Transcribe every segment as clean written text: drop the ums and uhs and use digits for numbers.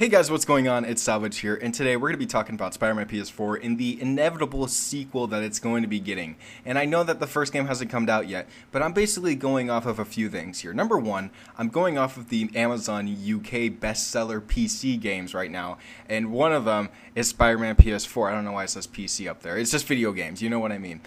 Hey guys, what's going on? It's Salvage here, and today we're going to be talking about Spider-Man PS4 and the inevitable sequel that it's going to be getting. And I know that the first game hasn't come out yet, but I'm basically going off of a few things here. Number one, I'm going off of the Amazon UK bestseller PC games right now, and one of them is Spider-Man PS4. I don't know why it says PC up there. It's just video games, you know what I mean.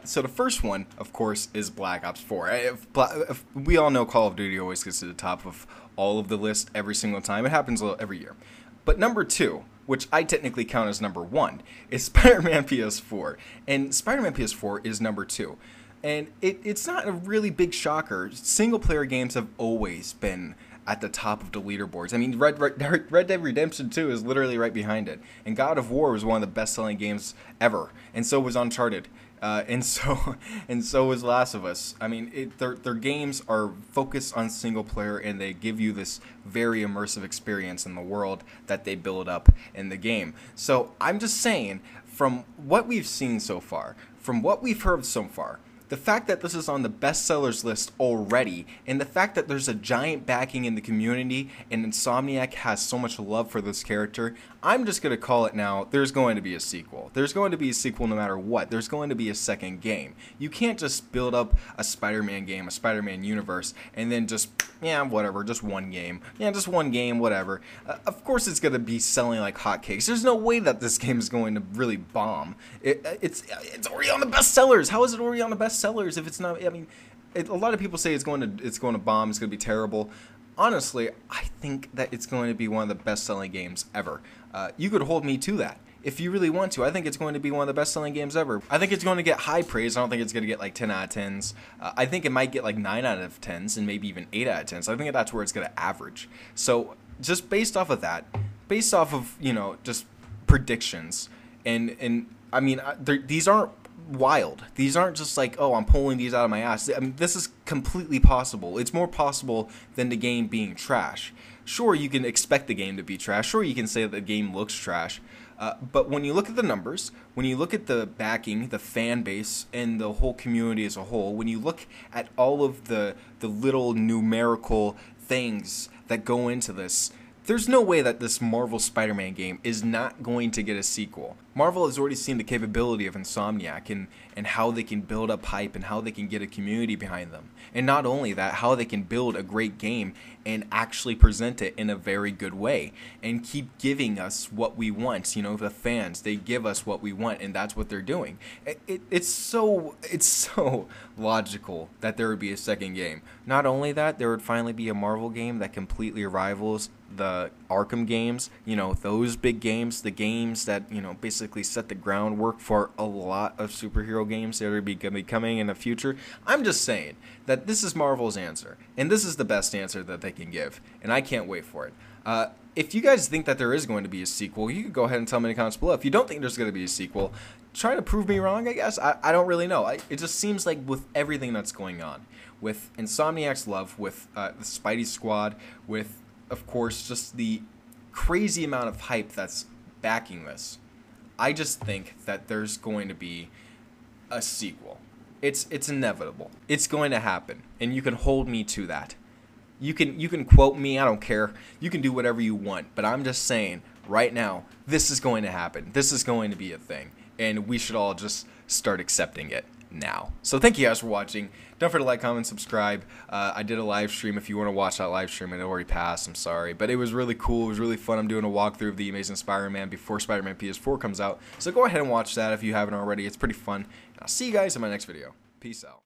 So the first one, of course, is Black Ops 4. If we all know Call of Duty always gets to the top of all of the list every single time. It happens every year. But number two, which I technically count as number one, is Spider-Man PS4. And Spider-Man PS4 is number two. And it's not a really big shocker. Single-player games have always been at the top of the leaderboards. I mean, Red Dead Redemption 2 is literally right behind it. And God of War was one of the best-selling games ever. And so was Uncharted. And so is Last of Us. I mean, their games are focused on single player, and they give you this very immersive experience in the world that they build up in the game. So I'm just saying, from what we've seen so far, from what we've heard so far, the fact that this is on the bestsellers list already, and the fact that there's a giant backing in the community, and Insomniac has so much love for this character, I'm just going to call it now, there's going to be a sequel. There's going to be a sequel no matter what. There's going to be a second game. You can't just build up a Spider-Man game, a Spider-Man universe, and then just, yeah, whatever, just one game. Yeah, just one game, whatever. Of course it's going to be selling like hotcakes. There's no way that this game is going to really bomb. It's already on the bestsellers. How is it already on the bestsellers if it's not? I mean, a lot of people say it's going to bomb. It's going to be terrible. Honestly, I think that it's going to be one of the best-selling games ever. You could hold me to that if you really want to. I think it's going to be one of the best-selling games ever. I think it's going to get high praise. I don't think it's going to get like 10 out of 10s. I think it might get like 9 out of 10s and maybe even 8 out of 10s. I think that's where it's going to average. So just based off of that, based off of, you know, just predictions, and I mean, these aren't wild. These aren't just like, oh, I'm pulling these out of my ass. I mean, this is completely possible. It's more possible than the game being trash. Sure, you can expect the game to be trash. Sure, you can say that the game looks trash. But when you look at the numbers, when you look at the backing, the fan base, and the whole community as a whole, when you look at all of the little numerical things that go into this, there's no way that this Marvel Spider-Man game is not going to get a sequel. Marvel has already seen the capability of Insomniac and how they can build up hype and how they can get a community behind them. And not only that, how they can build a great game and actually present it in a very good way and keep giving us what we want. You know, the fans, they give us what we want, and that's what they're doing. It's so logical that there would be a second game. Not only that, there would finally be a Marvel game that completely rivals the Arkham games, you know, those big games, the games that, you know, basically set the groundwork for a lot of superhero games that are going to be coming in the future. I'm just saying that this is Marvel's answer, and this is the best answer that they can give, and I can't wait for it. If you guys think that there is going to be a sequel, you can go ahead and tell me in the comments below. If you don't think there's going to be a sequel, try to prove me wrong, I guess. I don't really know. It just seems like with everything that's going on, with Insomniac's love, with the Spidey Squad, with, of course, just the crazy amount of hype that's backing this, I just think that there's going to be a sequel. It's inevitable. It's going to happen, and you can hold me to that. You can quote me, I don't care. You can do whatever you want, but I'm just saying right now, this is going to happen. This is going to be a thing, and we should all just start accepting it now. So thank you guys for watching. Don't forget to like, comment, subscribe. I did a live stream. If you want to watch that live stream, it already passed. I'm sorry, but it was really cool. It was really fun. I'm doing a walkthrough of the Amazing Spider-Man before Spider-Man PS4 comes out. So go ahead and watch that if you haven't already. It's pretty fun. And I'll see you guys in my next video. Peace out.